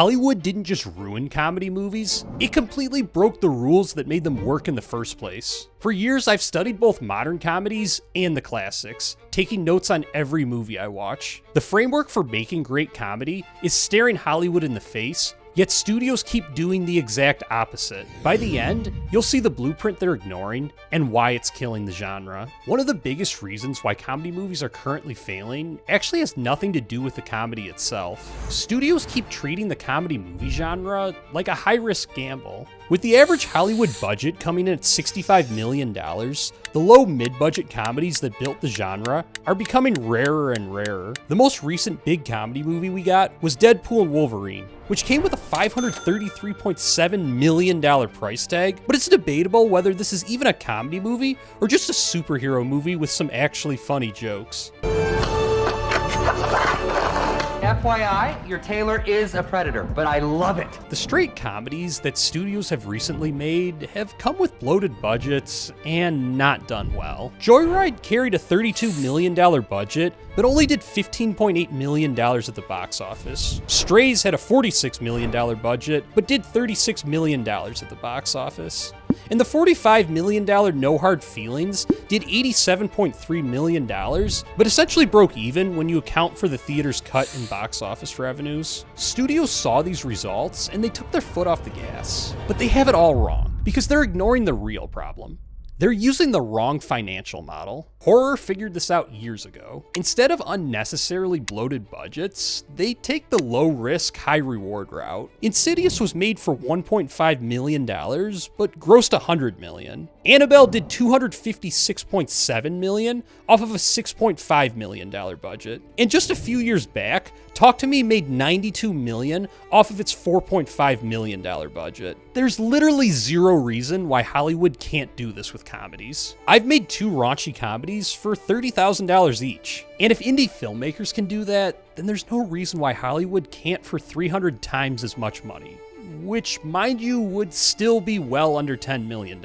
Hollywood didn't just ruin comedy movies, it completely broke the rules that made them work in the first place. For years, I've studied both modern comedies and the classics, taking notes on every movie I watch. The framework for making great comedy is staring Hollywood in the face, yet studios keep doing the exact opposite. By the end, you'll see the blueprint they're ignoring and why it's killing the genre. One of the biggest reasons why comedy movies are currently failing actually has nothing to do with the comedy itself. Studios keep treating the comedy movie genre like a high-risk gamble. With the average Hollywood budget coming in at $65 million, the low mid-budget comedies that built the genre are becoming rarer and rarer. The most recent big comedy movie we got was Deadpool and Wolverine, which came with a $533.7 million price tag, but it's debatable whether this is even a comedy movie or just a superhero movie with some actually funny jokes. FYI, your tailor is a predator, but I love it. The straight comedies that studios have recently made have come with bloated budgets and not done well. Joyride carried a $32 million budget, but only did $15.8 million at the box office. Strays had a $46 million budget, but did $36 million at the box office. And the $45 million No Hard Feelings did $87.3 million, but essentially broke even when you account for the theater's cut in box office revenues. Studios saw these results and they took their foot off the gas. But they have it all wrong, because they're ignoring the real problem. They're using the wrong financial model. Horror figured this out years ago. Instead of unnecessarily bloated budgets, they take the low-risk, high-reward route. Insidious was made for $1.5 million, but grossed $100 million. Annabelle did $256.7 million off of a $6.5 million budget. And just a few years back, Talk to Me made $92 million off of its $4.5 million budget. There's literally zero reason why Hollywood can't do this with comedies. I've made 2 raunchy comedies for $30,000 each. And if indie filmmakers can do that, then there's no reason why Hollywood can't for 300 times as much money. Which, mind you, would still be well under $10 million.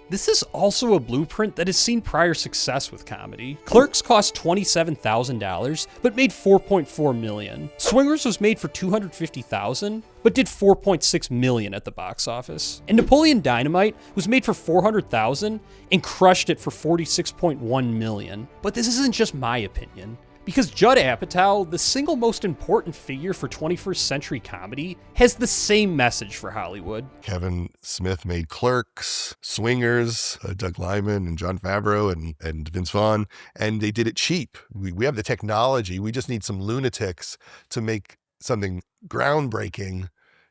This is also a blueprint that has seen prior success with comedy. Clerks cost $27,000, but made $4.4 million. Swingers was made for $250,000, but did $4.6 million at the box office. And Napoleon Dynamite was made for $400,000 and crushed it for $46.1 million. But this isn't just my opinion. Because Judd Apatow, the single most important figure for 21st century comedy, has the same message for Hollywood. Kevin Smith made Clerks, Swingers, Doug Liman and Jon Favreau and Vince Vaughn, and they did it cheap. We have the technology. We just need some lunatics to make something groundbreaking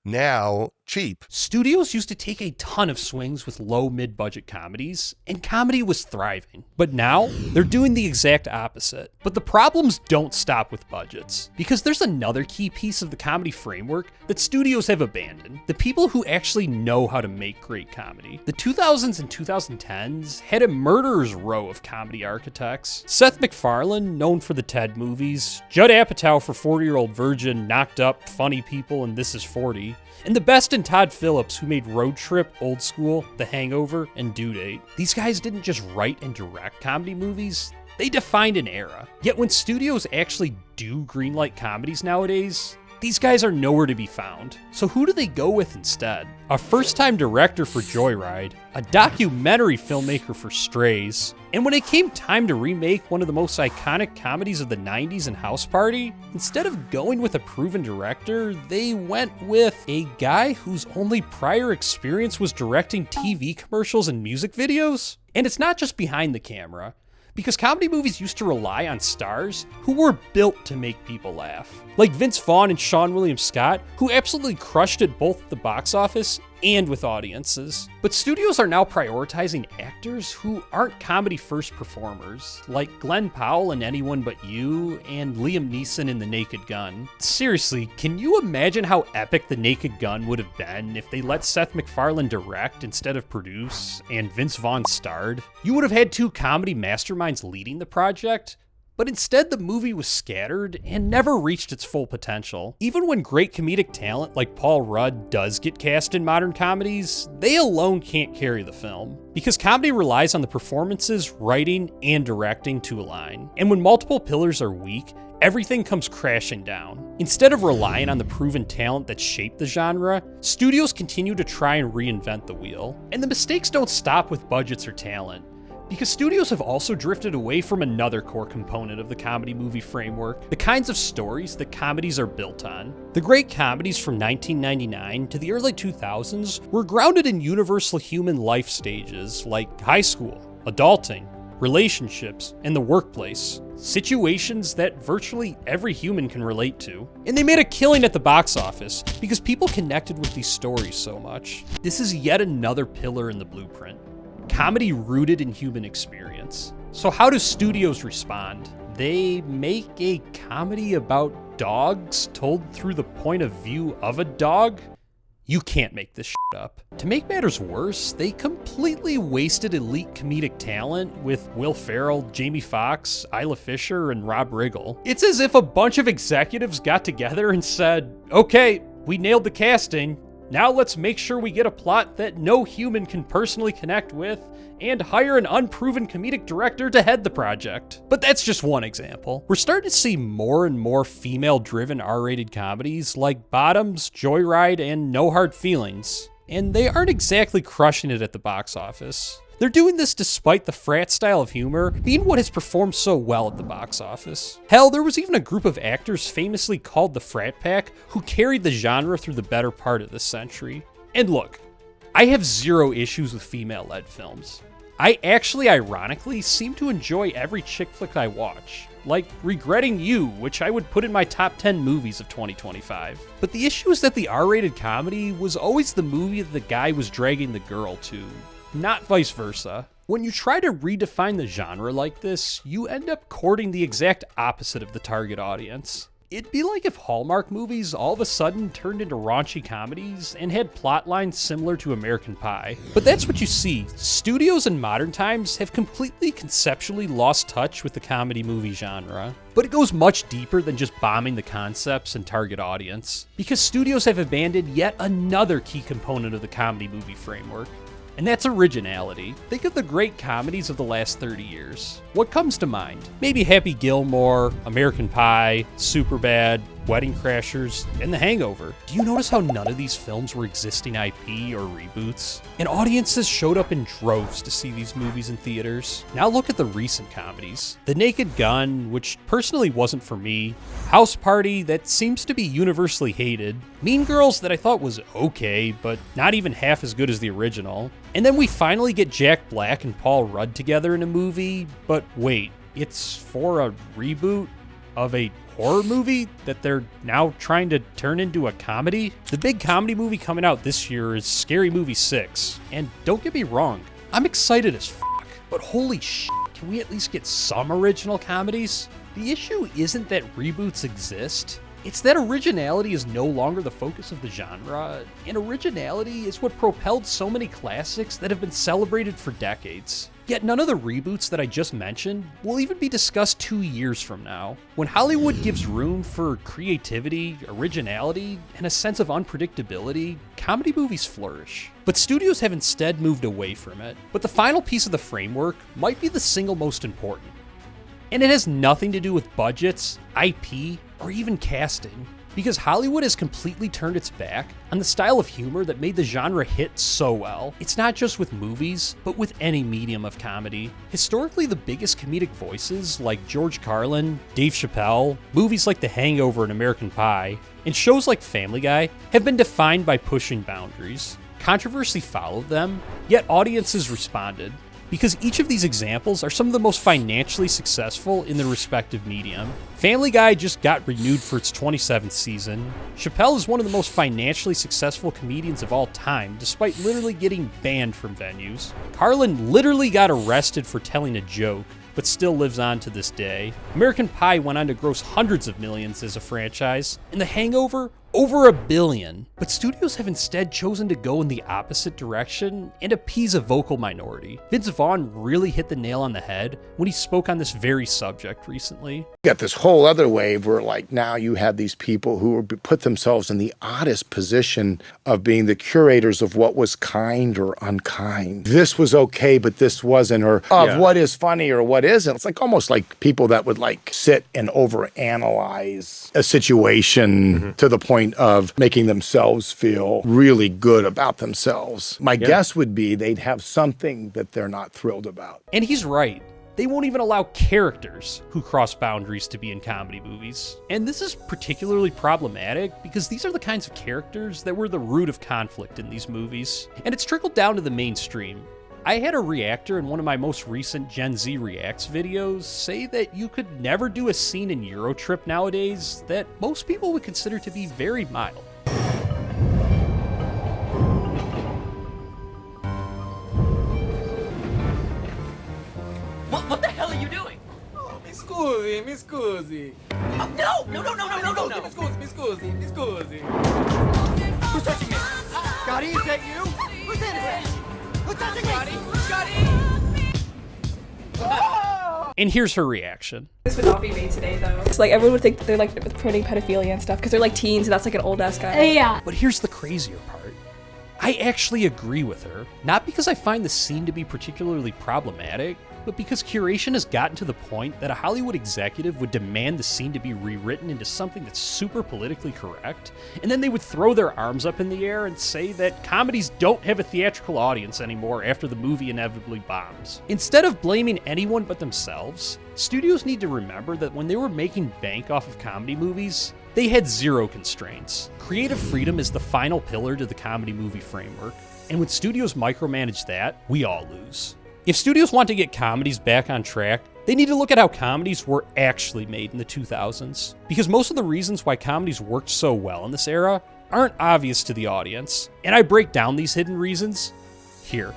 now cheap. Studios used to take a ton of swings with low mid-budget comedies, and comedy was thriving. But now, they're doing the exact opposite. But the problems don't stop with budgets, because there's another key piece of the comedy framework that studios have abandoned: the people who actually know how to make great comedy. The 2000s and 2010s had a murderer's row of comedy architects. Seth MacFarlane, known for the Ted movies, Judd Apatow for 40-Year-Old Virgin, Knocked Up, Funny People, and This Is 40, and the best in Todd Phillips, who made Road Trip, Old School, The Hangover, and Due Date. These guys didn't just write and direct comedy movies, they defined an era. Yet when studios actually do greenlight comedies nowadays, these guys are nowhere to be found. So who do they go with instead? A first-time director for Joyride, a documentary filmmaker for Strays, and when it came time to remake one of the most iconic comedies of the 90s in House Party, instead of going with a proven director, they went with a guy whose only prior experience was directing TV commercials and music videos. And it's not just behind the camera, because comedy movies used to rely on stars who were built to make people laugh. Like Vince Vaughn and Seann William Scott, who absolutely crushed it both at the box office and with audiences. But studios are now prioritizing actors who aren't comedy-first performers, like Glenn Powell in Anyone But You and Liam Neeson in The Naked Gun. Seriously, can you imagine how epic The Naked Gun would have been if they let Seth MacFarlane direct instead of produce, and Vince Vaughn starred? You would have had 2 comedy masterminds leading the project, but instead the movie was scattered and never reached its full potential. Even when great comedic talent like Paul Rudd does get cast in modern comedies, they alone can't carry the film. Because comedy relies on the performances, writing, and directing to align. And when multiple pillars are weak, everything comes crashing down. Instead of relying on the proven talent that shaped the genre, studios continue to try and reinvent the wheel. And the mistakes don't stop with budgets or talent, because studios have also drifted away from another core component of the comedy movie framework, the kinds of stories that comedies are built on. The great comedies from 1999 to the early 2000s were grounded in universal human life stages like high school, adulting, relationships, and the workplace. Situations that virtually every human can relate to. And they made a killing at the box office because people connected with these stories so much. This is yet another pillar in the blueprint. Comedy rooted in human experience. So how do studios respond? They make a comedy about dogs told through the point of view of a dog? You can't make this shit up. To make matters worse, they completely wasted elite comedic talent with Will Ferrell, Jamie Foxx, Isla Fisher, and Rob Riggle. It's as if a bunch of executives got together and said, okay, we nailed the casting, now let's make sure we get a plot that no human can personally connect with, and hire an unproven comedic director to head the project. But that's just one example. We're starting to see more and more female-driven R-rated comedies like Bottoms, Joyride, and No Hard Feelings. And they aren't exactly crushing it at the box office. They're doing this despite the frat style of humor being what has performed so well at the box office. Hell, there was even a group of actors famously called the Frat Pack who carried the genre through the better part of this century. And look, I have zero issues with female-led films. I actually, ironically, seem to enjoy every chick flick I watch. Like Regretting You, which I would put in my top 10 movies of 2025. But the issue is that the R-rated comedy was always the movie that the guy was dragging the girl to, not vice versa. When you try to redefine the genre like this, you end up courting the exact opposite of the target audience. It'd be like if Hallmark movies all of a sudden turned into raunchy comedies and had plot lines similar to American Pie. But that's what you see. Studios in modern times have completely conceptually lost touch with the comedy movie genre. But it goes much deeper than just bombing the concepts and target audience, because studios have abandoned yet another key component of the comedy movie framework. And that's originality. Think of the great comedies of the last 30 years. What comes to mind? Maybe Happy Gilmore, American Pie, Superbad, Wedding Crashers, and The Hangover. Do you notice how none of these films were existing IP or reboots? And audiences showed up in droves to see these movies in theaters. Now look at the recent comedies. The Naked Gun, which personally wasn't for me. House Party, that seems to be universally hated. Mean Girls, that I thought was okay, but not even half as good as the original. And then we finally get Jack Black and Paul Rudd together in a movie, but wait, it's for a reboot of a horror movie that they're now trying to turn into a comedy? The big comedy movie coming out this year is Scary Movie 6. And don't get me wrong, I'm excited as fuck, but holy shit, can we at least get some original comedies? The issue isn't that reboots exist, it's that originality is no longer the focus of the genre, and originality is what propelled so many classics that have been celebrated for decades. Yet none of the reboots that I just mentioned will even be discussed 2 years from now. When Hollywood gives room for creativity, originality, and a sense of unpredictability, comedy movies flourish. But studios have instead moved away from it. But the final piece of the framework might be the single most important. And it has nothing to do with budgets, IP, or even casting. Because Hollywood has completely turned its back on the style of humor that made the genre hit so well. It's not just with movies, but with any medium of comedy. Historically, the biggest comedic voices like George Carlin, Dave Chappelle, movies like The Hangover and American Pie, and shows like Family Guy have been defined by pushing boundaries. Controversy followed them, yet audiences responded. Because each of these examples are some of the most financially successful in their respective medium. Family Guy just got renewed for its 27th season. Chappelle is one of the most financially successful comedians of all time, despite literally getting banned from venues. Carlin literally got arrested for telling a joke, but still lives on to this day. American Pie went on to gross hundreds of millions as a franchise, and The Hangover over $1 billion. But studios have instead chosen to go in the opposite direction and appease a vocal minority. Vince Vaughn really hit the nail on the head when he spoke on this very subject recently. You got this whole other wave where like now you have these people who put themselves in the oddest position of being the curators of what was kind or unkind. This was okay, but this wasn't, or of what is funny or what isn't. It's like almost like people that would like sit and overanalyze a situation to the point of making themselves feel really good about themselves. My guess would be they'd have something that they're not thrilled about. And he's right. They won't even allow characters who cross boundaries to be in comedy movies. And this is particularly problematic because these are the kinds of characters that were the root of conflict in these movies. And it's trickled down to the mainstream. I had a reactor in one of my most recent Gen Z Reacts videos say that you could never do a scene in Eurotrip nowadays that most people would consider to be very mild. What the hell are you doing? Oh, mi scusi. Oh, no! Mi scusi. Who's touching me? Scotty, is that you? Who's in it? Who's touching me? And here's her reaction. This would not be made today, though. It's like everyone would think they're like promoting pedophilia and stuff because they're like teens and that's like an old ass guy. Yeah. But here's the crazier part. I actually agree with her, not because I find the scene to be particularly problematic, but because Curation has gotten to the point that a Hollywood executive would demand the scene to be rewritten into something that's super politically correct, and then they would throw their arms up in the air and say that comedies don't have a theatrical audience anymore after the movie inevitably bombs. Instead of blaming anyone but themselves, studios need to remember that when they were making bank off of comedy movies, they had zero constraints. Creative freedom is the final pillar to the comedy movie framework, and when studios micromanage that, we all lose. If studios want to get comedies back on track, they need to look at how comedies were actually made in the 2000s. Because most of the reasons why comedies worked so well in this era aren't obvious to the audience. And I break down these hidden reasons here.